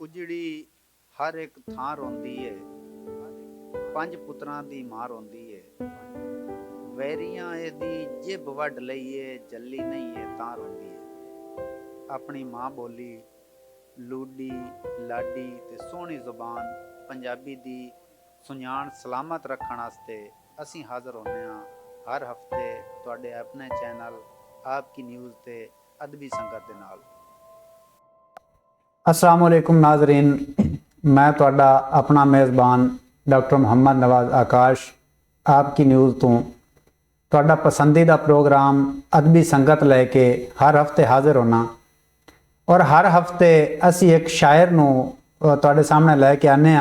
ਉਜੜੀ ਹਰ ਇੱਕ ਥਾਂ ਰੋਂਦੀ ਏ, ਪੰਜ ਪੁੱਤਰਾਂ ਦੀ ਮਾਂ ਰੋਂਦੀ ਏ। ਵੈਰੀਆਂ ਇਹਦੀ ਜਿਬ ਵੱਢ ਲਈਏ, ਜੱਲੀ ਨਹੀਂ ਏ ਤਾਂ ਰੋਂਦੀ ਏ। ਆਪਣੀ ਮਾਂ ਬੋਲੀ ਲੂਡੀ ਲਾਡੀ ਤੇ ਸੋਹਣੀ ਜ਼ੁਬਾਨ ਪੰਜਾਬੀ ਦੀ ਸੁਣਾਣ ਸਲਾਮਤ ਰੱਖਣ ਵਾਸਤੇ ਅਸੀਂ ਹਾਜ਼ਰ ਹੁੰਦੇ ਹਾਂ ਹਰ ਹਫਤੇ ਤੁਹਾਡੇ ਆਪਣੇ ਚੈਨਲ ਆਪ ਕੀ ਨਿਊਜ਼ ਤੇ ਅਦਬੀ ਸੰਗਤ ਦੇ ਨਾਲ। अस्सलाम वालेकुम नाज़रीन, मैं तुहाडा अपना मेज़बान डॉक्टर मुहम्मद नवाज आकाश आपकी न्यूज़ तो तुहाडा पसंदीदा प्रोग्राम अदबी संगत लैके हर हफ्ते हाज़र होना और हर हफ्ते असी एक शायर नूं तुहाडे सामने लैके आने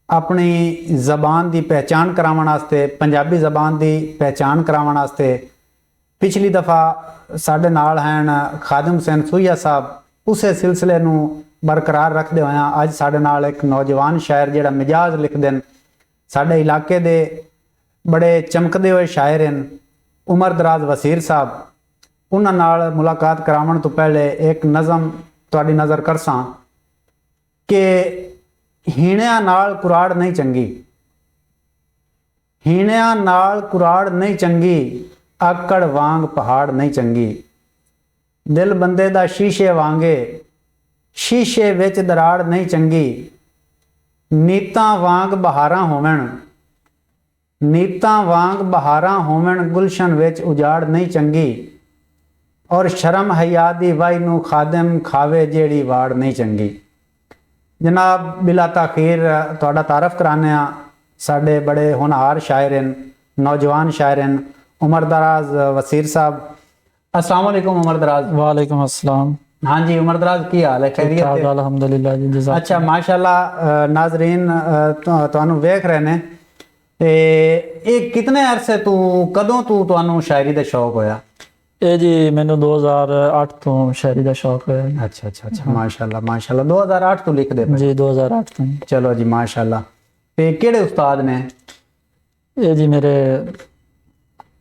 अपनी ज़बान की पहचान करावन वास्ते, पंजाबी ज़बान की पहचान करावन वास्ते। पिछली दफ़ा साडे नाल हैं खादिम हुसैन सूहिया साहब, उसे सिलसिले नूं बरकरार रखते हुए अज साडे नाल एक नौजवान शायर जिहड़ा मिजाज लिखदे न, साडे इलाके दे बड़े चमकदे हुए शायर हैं उमर दराज वसीर साहब। उन्हां नाल मुलाकात करावन तो पहले एक नज़म तुहाडी नज़र करसां कि हीणियां नाल कुराड़ नहीं चंगी, हीणियां नाल कुराड़ नहीं चंगी, आकड़ वांग पहाड़ नहीं चंगी। दिल बंदे दा शीशे वांगे, शीशे विच दराड़ नहीं चंगी। नीतां वांग बहारां होवण, नीतां वांग बहारां होवण, गुलशन विच उजाड़ नहीं चंगी। और शर्म हया दी वाई नूं खादिम खावे जेड़ी वाड़ नहीं चंगी। जनाब बिला ताखीर तुहाडा तारफ कराने साडे बड़े होनहार शायर हैं, नौजवान शायर हैं उमर दराज वसीर साहब। अस्सलाम वालेकुम उमर दराज। वालेकुम अस्सलाम। हाँ जी उमर दराज, की हाल है? खैरियत है? अल्हम्दुलिल्लाह जी। अच्छा माशाल्लाह। नाजरीन तुहानू वेख रहे ने ये कितने अरसे तू कदों तू तुहानू शायरी दा शौक होया? ये जी मैनू 2008 तो शायरी दा शौक है। अच्छा अच्छा अच्छा, माशाल्लाह माशाल्लाह। 2008 तो लिख दे जी 2008 तो। चलो जी माशाल्लाह। ते केड़े उस्ताद ने? ये जी मेरे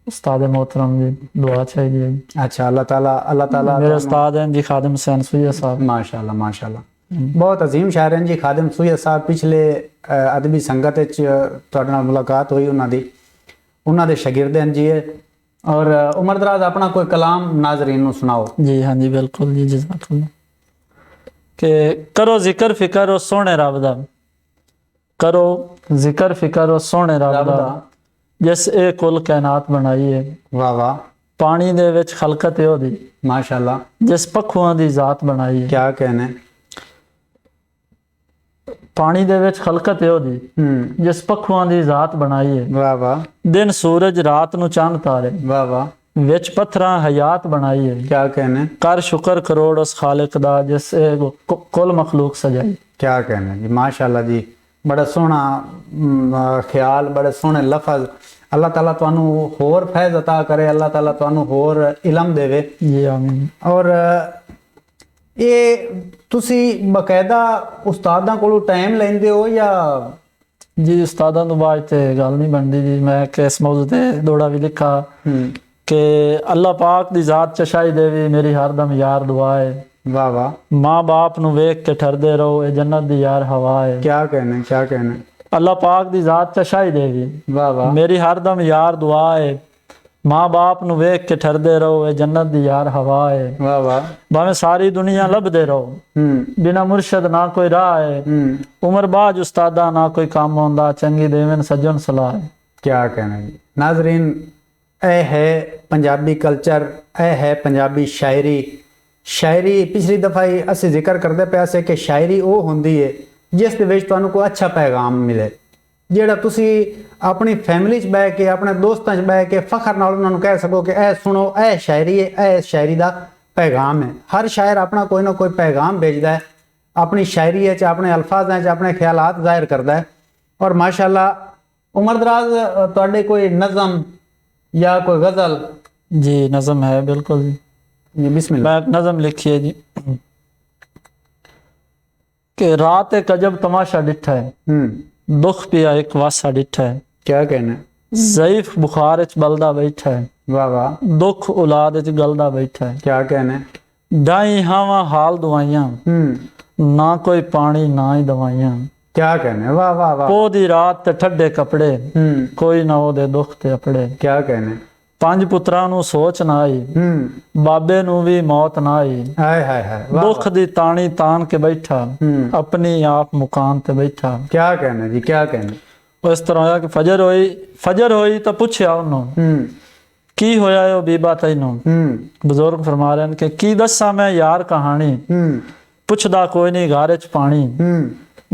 उस्ताद मोहतरम जी, दुआ चाहिए। अच्छा अल्लाह ताला मेरे उस्ताद हैं जी खादिम हुसैन सूहिया साहब। माशाल्लाह माशाल्लाह, बहुत अजीम शायर हैं जी खादिम सूहिया साहब। पिछले अदबी संगत तुहाडे नाल मुलाकात हुई उन्हां दी, उन्हां दे शागिर्द हैं जी। और उमर दराज अपना कोई कलाम नाजरीन नूं सुनाओ। जी हाँ जी बिल्कुल जी, जज़ाकल्लाह। के करो जिक्र फिकर ओ सोहणे रब दा, करो जिक्र फिकर ओ सोहणे रब दा, जिस ए कुल कायनात बनाई है। वाह वाह। पानी दे विच खलकत है ओदी, माशाल्लाह। जिस पखुआं दी जात बनाई है। क्या कहने? पानी दे विच खलकत है ओदी, जिस पखुआं दी जात बनाई है। वाह वाह। दिन सूरज रात नू चंद तारे, वाह वाह। विच पत्थरां हयात बनाई है। क्या कहने? कर शुक्र करोड़ उस खालिक दा, जिस ए कुल मखलूक सजाई। क्या कहने जी, माशाल्लाह जी। बड़ा सोहना ख्याल, बड़े सोहने लफज। अल्लाह ताला तुहानू होर फैज़ अता करे, अल्लाह ताला तुहानू होर इलम देवे जी आमीन। और ये तुसी बकायदा उस्तादां कोलों टाइम लैंदे हो या? जी उस्तादां तो बाद ते गल नहीं बनदी जी। मैं किस मौजू ते दौड़ा भी लिखा कि अल्लाह पाक दी जात चशाई देवी मेरी हरदम यार दुआ है। वाह वाह। माँ बाप नू वेख के ठरदे रहो, ए जन्नत दी यार हवा है। क्या कहने क्या कहने? अल्लाह पाक दी जात चशाई देवी वाह वाह। मेरी हरदम यार दुआ है। माँ बाप नू वेख के ठरदे रहो, ए जन्नत दी यार हवा है। वाह वाह। भावें सारी दुनिया लभदे रहो, बिना मुर्शद ना कोई राह है। उमर बाज उस्तादा ना कोई काम होंदा, चंगी देवन सज्जन सलाह है। क्या कहना जी। नाजरीन ए है पंजाबी कल्चर, ए है पंजाबी शायरी। शायरी पिछली दफ़ा ही असी जिक्र करते पे से कि शायरी वो होंदी है जिस दे विच तुहानू कोई अच्छा पैगाम मिले, जिहड़ा तुसी अपनी फैमिली च बह के अपने दोस्तां च बह के फखर नाल उन्हां नू कह सको कि ए सुनो ए शायरी है, ए शायरी दा पैगाम है। हर शायर अपना कोई ना कोई पैगाम भेजदा है, अपनी शायरी च अपने अल्फाजां च अपने ख्यालात जाहिर करदा है। और माशाल्लाह उमर दराज तुहाडे कोई नज़म या कोई गज़ल? जी नज़म है बिल्कुल जी। बिस्मिल्लाह। मैं नज़म लिखी है जी कि रात एक अजब तमाशा डिठा है, दुख पिया एक वासा डिठा है। क्या कहना? ज़ईफ बुखार च बलदा बैठा है, वाह वाह। दुख औलाद च गलदा बैठा है। क्या कहना? डाई हावा हाल दुआइयां, ना कोई पानी ना ही दवाइयां, क्या कहने, वाह वाह वाह। पो दी रात ते ठड्डे कपड़े, हम्म, कोई ना ओदे दुख ते अपड़े। क्या कहने। 5 पुत्रां नू सोच ना आई, बाबे नू भी मौत ना आई। हाय हाय हाय, वाह दुख दी तानी तान के बैठा, अपनी आप मुकाम ते बैठा। क्या कहने जी, क्या कहने। इस तरह होया कि फजर होई तो पूछया उन्होंने की होया है बीबा तैनू। बुजुर्ग फरमा रहे हैं कि की दसा मैं यार कहानी, पुछदा कोई नहीं घारे च पानी।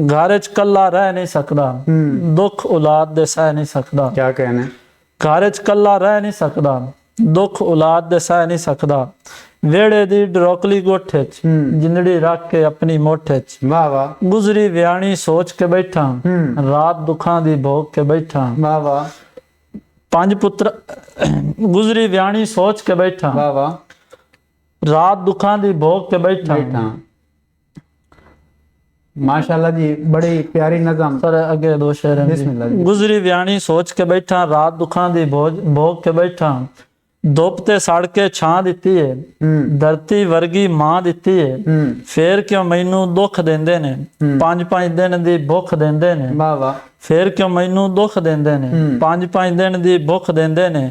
घारे च कला रह नहीं सकदा, दुख औलाद दे सह नहीं सकदा। क्या कहने। घारे च कला रह नहीं सकदा, दुख औलाद दे सह नहीं सकदा। वेड़े दी डरोकली गोठे च, जिंदड़ी रख के अपनी मोठे च। वाह वाह, गुजरी व्याणी सोच के बैठा, रात दुखां दी भोग के बैठा। वाह वाह, 5 पुत्र गुजरी व्याणी सोच के बैठा, वाह वाह, रात दुखां दी भोग के बैठा। बैठा। माशाल्लाह जी, बड़ी प्यारी नज़म। सर आगे 2 शेर हैं जी। बिस्मिल्लाह जी। गुजरी व्याणी सोच के बैठा, रात दुखां दी भोग के बैठा। धुप ते सड़ के छां दिती है, धरती वर्गी मां दिती है। फेर क्यों मैनू दुख देंदे ने, 5-5 दिन दी भुख देंदे ने। वाह वाह, फेर क्यों मैनू दुख देंदे ने, 5-5 दिन दी भुख देंदे ने।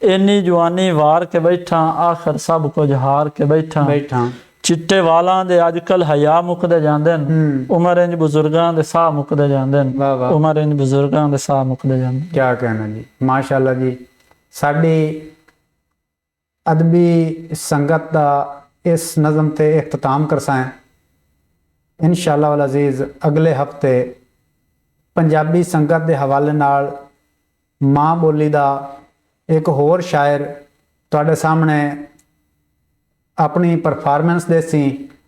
इन्नी जवानी वार के बैठा, आखिर सब कुछ हार के बैठा। बैठा। चिट्टे वालां दे अजकल हया मुकदे जांदे ने, उमर इंज बुजुर्गां दे साह मुकदे जांदे ने। वाह वाह, उमर इंज बुजुर्गां दे साह मुकदे जांदे। क्या कहना जी, माशाल्लाह जी। साडी अदबी संगत दा इस नज़म ते इख्तिताम करसां। इंशाअल्लाह वल अज़ीज़ अगले हफ्ते पंजाबी संगत दे हवाले नाल माँ बोली दा एक होर शायर तुहाडे सामने अपनी परफॉर्मेंस देसी,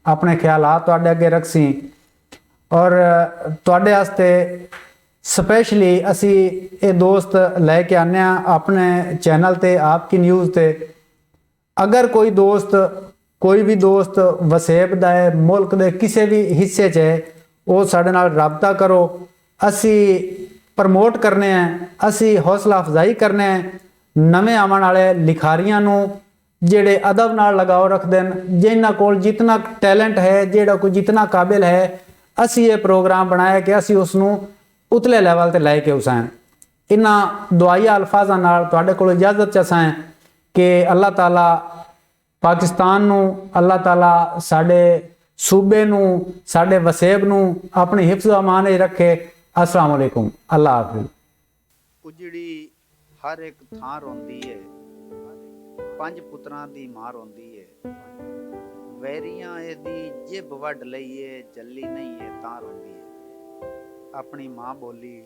अपने ख्यालात तुहाडे अगे रखसी। और तुहाडे वास्ते स्पैशली असी ये दोस्त लैके आने अपने चैनल ते, आपकी न्यूज़ ते। अगर कोई दोस्त, कोई भी दोस्त वसेब दा है, मुल्क दे किसी भी हिस्से च है, वो साडे नाल राबता करो। असी प्रमोट करने हैं, असी हौसला अफजाई करने हैं नवे आवन वाले लिखारियां नू, जेड़े अदब नाल लगाव रखते हैं, जिन्हां कोल जितना टैलेंट है, जेड़ा कोई जितना काबिल है। असी ये प्रोग्राम बनाया कि असी उसनू उतले लैवल ते लैके उसां। इन्हां दुआइया अल्फाजां नाल तुहाडे कोल इजाजत च असां कि अल्लाह ताला पाकिस्तान नू, अल्लाह ताला साडे सूबे नू, साडे वसेब नू अपनी हिफ्ज़ अमान च रखे। अस्सलाम वालेकुम, अल्लाह हाफिज़। उजड़ी हर एक थां रोंदी है, 5 पुत्रां दी मां रोंदी है। वैरियां एदी जिब वड लईए, जल्ली नहीं है तां रोंदी है। अपनी मां बोली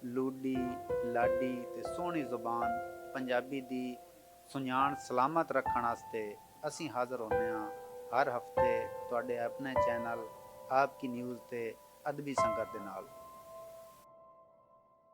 लूडी लाडी ते सोहनी जुबान पंजाबी दी सुञाण सलामत रखण वास्ते असीं हाज़र होने हां हर हफ्ते तुहाडे अपने चैनल आपकी न्यूज़ ते अदबी संगत दे नाल।